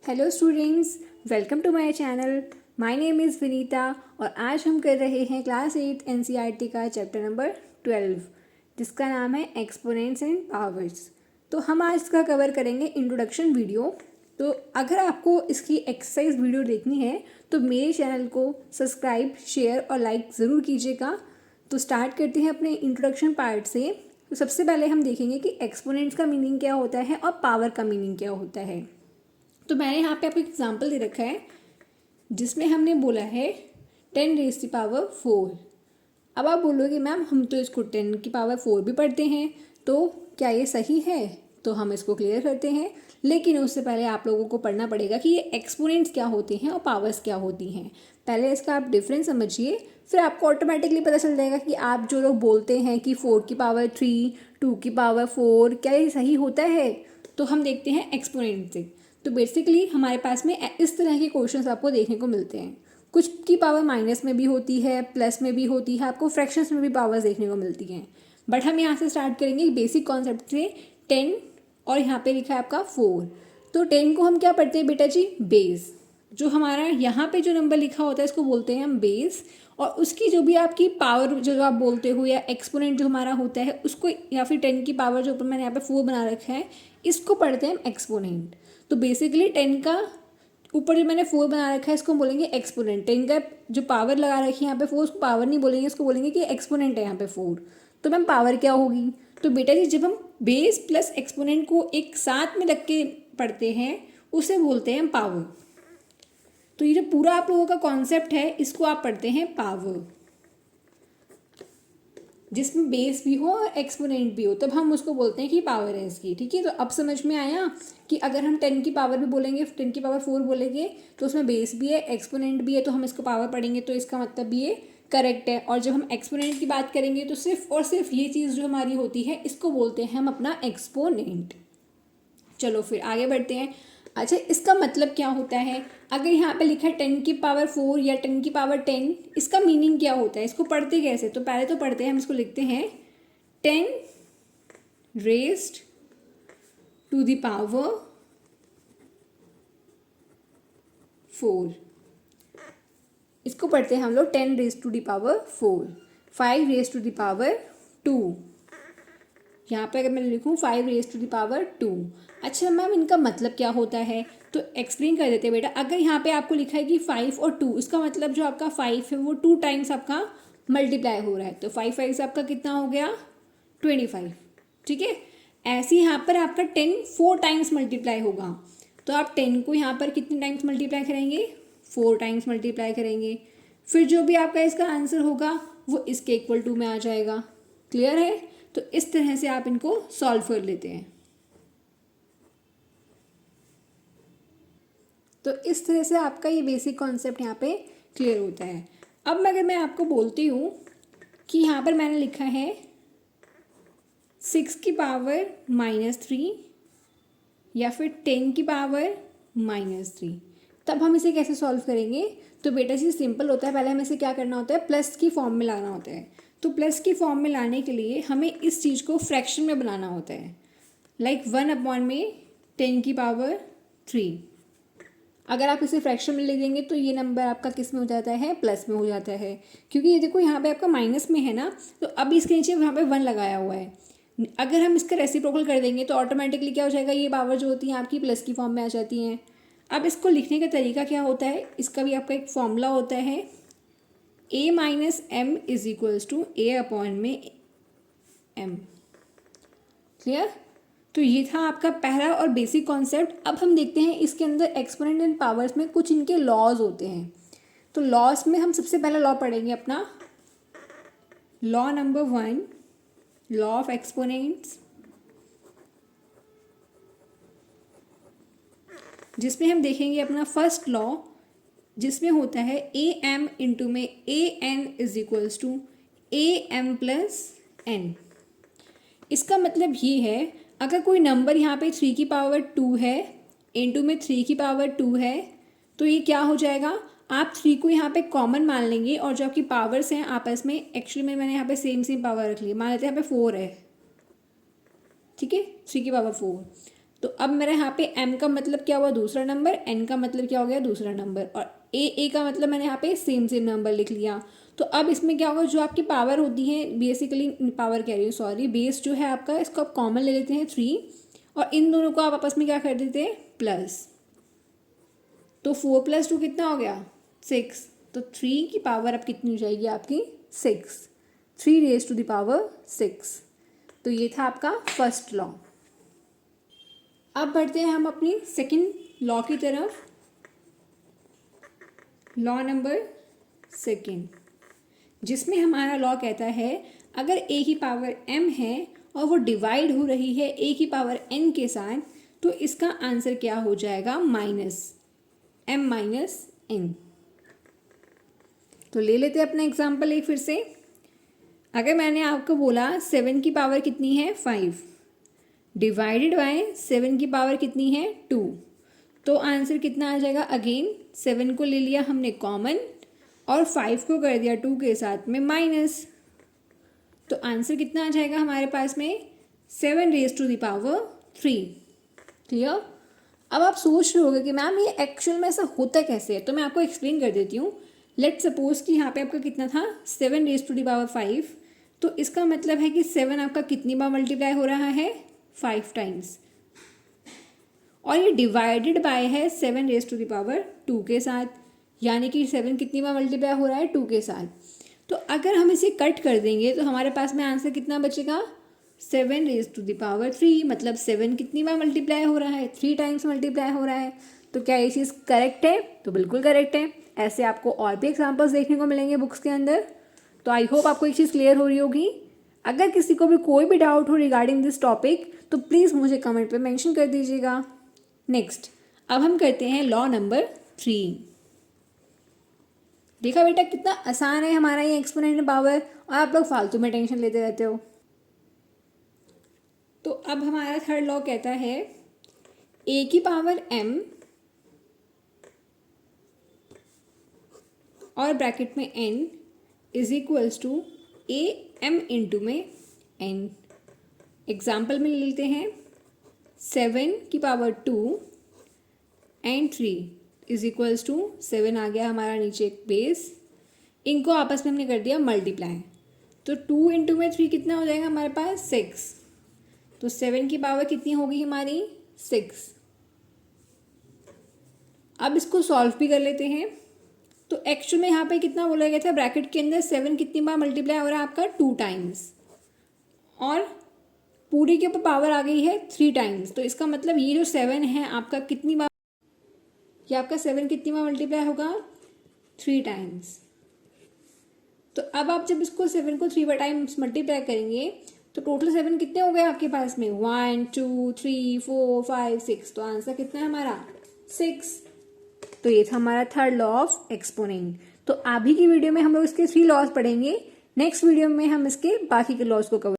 Hello students, welcome to my channel. My name is Vinita और आज हम कर रहे हैं क्लास 8 एनसीईआरटी का चैप्टर नंबर 12 जिसका नाम है एक्सपोनेंट्स एंड पावर्स। तो हम आज इसका कवर करेंगे इंट्रोडक्शन वीडियो। तो अगर आपको इसकी एक्सरसाइज वीडियो देखनी है तो मेरे चैनल को सब्सक्राइब, शेयर और लाइक ज़रूर कीजिएगा। तो स्टार्ट करते हैं अपने इंट्रोडक्शन पार्ट से। तो सबसे पहले हम देखेंगे कि एक्सपोनेंट्स का मीनिंग क्या होता है और पावर का मीनिंग क्या होता है। तो मैंने यहाँ पे आपको एग्जाम्पल दे रखा है जिसमें हमने बोला है 10⁻⁴। अब आप बोलोगे मैम हम तो इसको 10⁻⁴ भी पढ़ते हैं, तो क्या ये सही है? तो हम इसको क्लियर करते हैं, लेकिन उससे पहले आप लोगों को पढ़ना पड़ेगा कि ये एक्सपोनेंट्स क्या होते हैं और पावर्स क्या होती हैं। पहले इसका आप डिफरेंस समझिए, फिर आपको ऑटोमेटिकली पता चल जाएगा कि आप जो लोग बोलते हैं कि 4⁻3, 2⁻4 क्या ये सही होता है। तो हम देखते हैं एक्सपोनेंट से। तो बेसिकली हमारे पास में इस तरह के क्वेश्चंस आपको देखने को मिलते हैं। कुछ की पावर माइनस में भी होती है, प्लस में भी होती है, आपको फ्रैक्शंस में भी पावर्स देखने को मिलती हैं। बट हम यहाँ से स्टार्ट करेंगे बेसिक कॉन्सेप्ट से 10 और यहाँ पे लिखा है आपका 4। तो 10 को हम क्या पढ़ते हैं बेटा जी? बेस। जो हमारा यहाँ पे जो नंबर लिखा होता है इसको बोलते हैं हम बेस, और उसकी जो भी आपकी पावर जो आप बोलते हो या एक्सपोनेंट जो हमारा होता है उसको, या फिर 10 की पावर जो ऊपर मैंने यहाँ पे 4 बना रखा है इसको पढ़ते हैं हम एक्सपोनेंट। तो बेसिकली 10 का ऊपर जो मैंने 4 बना रखा है इसको बोलेंगे एक्सपोनेंट। 10 का जो पावर लगा रखी है यहाँ पे 4, उसको पावर नहीं बोलेंगे, इसको बोलेंगे कि एक्सपोनेंट है यहाँ पे 4। तो मैम पावर क्या होगी? तो बेटा जी जब हम बेस प्लस एक्सपोनेंट को एक साथ में रख के पढ़ते हैं उसे बोलते हैं पावर। तो ये जो पूरा आप लोगों का कॉन्सेप्ट है इसको आप पढ़ते हैं पावर, जिसमें बेस भी हो और एक्सपोनेंट भी हो, तब हम उसको बोलते हैं कि पावर है इसकी। ठीक है, तो अब समझ में आया कि अगर हम 10 की पावर भी बोलेंगे, 10⁻⁴ बोलेंगे तो उसमें बेस भी है, एक्सपोनेंट भी है, तो हम इसको पावर पढ़ेंगे तो इसका मतलब भी ये करेक्ट है। और जब हम एक्सपोनेंट की बात करेंगे तो सिर्फ और सिर्फ ये चीज़ जो हमारी होती है इसको बोलते हैं हम अपना एक्सपोनेंट। चलो फिर आगे बढ़ते हैं। अच्छा, इसका मतलब क्या होता है? अगर यहाँ पे लिखा है 10⁻⁴ या 10⁻10, इसका मीनिंग क्या होता है? इसको पढ़ते कैसे? तो पहले तो पढ़ते हैं, हम इसको लिखते हैं 10⁻⁴। इसको पढ़ते हैं हम लोग 10⁻⁴। 5⁻²। यहाँ पे अगर मैं लिखूँ 5⁻²। अच्छा मैम इनका मतलब क्या होता है? तो एक्सप्लेन कर देते हैं बेटा। अगर यहाँ पे आपको लिखा है कि 5 और 2, इसका मतलब जो आपका 5 है वो 2 टाइम्स आपका मल्टीप्लाई हो रहा है, तो 5 5 आपका कितना हो गया? 25। ठीक है, ऐसे यहाँ पर आपका 10 4 टाइम्स मल्टीप्लाई होगा, तो आप 10 को यहाँ पर कितने टाइम्स मल्टीप्लाई करेंगे? 4 टाइम्स मल्टीप्लाई करेंगे। फिर जो भी आपका इसका आंसर होगा वो इसके इक्वल टू में आ जाएगा। क्लियर है? तो इस तरह से आप इनको सॉल्व कर लेते हैं। तो इस तरह से आपका ये बेसिक कॉन्सेप्ट यहाँ पे क्लियर होता है। अब अगर मैं आपको बोलती हूँ कि यहाँ पर मैंने लिखा है 6⁻³ या फिर 10⁻⁻3, तब हम इसे कैसे सॉल्व करेंगे? तो बेटा जी सिंपल होता है, पहले हमें इसे क्या करना होता है? प्लस की फॉर्म में लाना होता है। तो प्लस की फॉर्म में लाने के लिए हमें इस चीज़ को फ्रैक्शन में बनाना होता है, लाइक 1/10⁻3। अगर आप इसे फ्रैक्शन में लिख देंगे तो ये नंबर आपका किस में हो जाता है? प्लस में हो जाता है, क्योंकि ये देखो यहाँ पे आपका माइनस में है ना, तो अब इसके नीचे यहाँ पे 1 लगाया हुआ है। अगर हम इसका रेसिप्रोकल कर देंगे तो ऑटोमेटिकली क्या हो जाएगा? ये पावर जो होती है आपकी प्लस की फॉर्म में आ जाती हैं। अब इसको लिखने का तरीका क्या होता है? इसका भी आपका एक फॉर्मूला होता है, a - m = a/m। क्लियर? तो ये था आपका पहला और बेसिक कॉन्सेप्ट। अब हम देखते हैं इसके अंदर एक्सपोनेंट एंड पावर्स में कुछ इनके लॉज होते हैं। तो लॉज में हम सबसे पहला लॉ पढ़ेंगे अपना law number 1, law of exponents, जिसमें हम देखेंगे अपना फर्स्ट लॉ, जिसमें होता है am इंटू में an = am+n। इसका मतलब ये है, अगर कोई नंबर यहाँ पे 3⁻2 है, इंटू में 3⁻2 है, तो ये क्या हो जाएगा? आप 3 को यहाँ पे कॉमन मान लेंगे और जो आपकी पावर्स हैं आपस में, एक्चुअली मैंने यहाँ पे सेम पावर रख ली, मान लेते हैं यहाँ पे 4 है। ठीक है, 3⁻4। तो अब मेरा यहाँ पे m का मतलब क्या हुआ, दूसरा नंबर, n का मतलब क्या हो गया, दूसरा नंबर, और a का मतलब मैंने यहाँ पे सेम नंबर लिख लिया। तो अब इसमें क्या होगा, जो आपकी पावर होती है, बेसिकली पावर कह रही हूँ सॉरी, बेस जो है आपका, इसको आप कॉमन ले लेते हैं 3, और इन दोनों को आप आपस में क्या कर देते हैं, प्लस। तो 4 + 2 कितना हो गया, 6। तो 3 की पावर अब कितनी हो जाएगी आपकी, 6, 3⁻6। तो ये था आपका फर्स्ट लॉ। अब बढ़ते हैं हम अपनी सेकंड लॉ की तरफ। लॉ नंबर सेकंड, जिसमें हमारा लॉ कहता है अगर a की पावर m है और वो डिवाइड हो रही है a की पावर n के साथ, तो इसका आंसर क्या हो जाएगा, -m-n। तो ले लेते हैं अपना एग्जाम्पल एक फिर से। अगर मैंने आपको बोला 7 की पावर कितनी है, 5, डिवाइडेड बाय 7 की पावर कितनी है, 2, तो आंसर कितना आ जाएगा, अगेन 7 को ले लिया हमने कॉमन और 5 को कर दिया 2 के साथ में माइनस। तो आंसर कितना आ जाएगा हमारे पास में, 7⁻3। क्लियर। अब आप सोच रहे होगे कि मैम ये एक्चुअल में ऐसा होता कैसे है, तो मैं आपको एक्सप्लेन कर देती हूँ। लेट सपोज कि यहाँ पे आपका कितना था, 7⁻5। तो इसका मतलब है कि 7 आपका कितनी बार मल्टीप्लाई हो रहा है, 5 टाइम्स, और ये डिवाइडेड बाय है 7⁻2 के साथ, यानी कि 7 कितनी बार मल्टीप्लाई हो रहा है, 2 के साथ। तो अगर हम इसे कट कर देंगे तो हमारे पास में आंसर कितना बचेगा, 7⁻3, मतलब 7 कितनी बार मल्टीप्लाई हो रहा है, 3 टाइम्स मल्टीप्लाई हो रहा है। तो क्या ये चीज़ करेक्ट है, तो बिल्कुल करेक्ट है। ऐसे आपको और भी एग्जाम्पल्स देखने को मिलेंगे बुक्स के अंदर। तो आई होप आपको एक चीज़ क्लियर हो रही होगी। अगर किसी को भी कोई भी डाउट हो रिगार्डिंग दिस टॉपिक तो प्लीज़ मुझे कमेंट पे मेंशन कर दीजिएगा। नेक्स्ट, अब हम करते हैं लॉ नंबर 3। देखा बेटा कितना आसान है हमारा ये एक्सपोनेंट पावर, और आप लोग फालतू में टेंशन लेते रहते हो। तो अब हमारा थर्ड लॉ कहता है a की पावर m और ब्रैकेट में n is equals to a m into में n। एग्जाम्पल में ले लेते हैं, 7 की power 2 and 3 is equals to 7 आ गया हमारा नीचे एक बेस, इनको आपस में हमने कर दिया मल्टीप्लाई। तो 2 इंटू में 3 कितना हो जाएगा हमारे पास, 6। तो 7 की पावर कितनी होगी हमारी, 6। अब इसको सॉल्व भी कर लेते हैं। तो एक्चुअल में यहाँ पे कितना बोला गया था, ब्रैकेट के अंदर 7 कितनी बार मल्टीप्लाई हो रहा है आपका, 2 टाइम्स, और पूरी के ऊपर पावर आ गई है 3 टाइम्स। तो इसका मतलब ये जो 7 है आपका कितनी बार, ये आपका 7 कितनी बार मल्टीप्लाई होगा, 3 टाइम्स। तो अब आप जब इसको 7 को 3 टाइम्स मल्टीप्लाई करेंगे तो टोटल 7 कितने हो गए आपके पास में, 1 2 3 4 5 6। तो आंसर कितना है हमारा, 6। तो ये था हमारा थर्ड लॉ ऑफ एक्सपोनेंट। तो अभी की वीडियो में हम लोग इसके 3 लॉज पढ़ेंगे, नेक्स्ट वीडियो में हम इसके बाकी के लॉज को कवर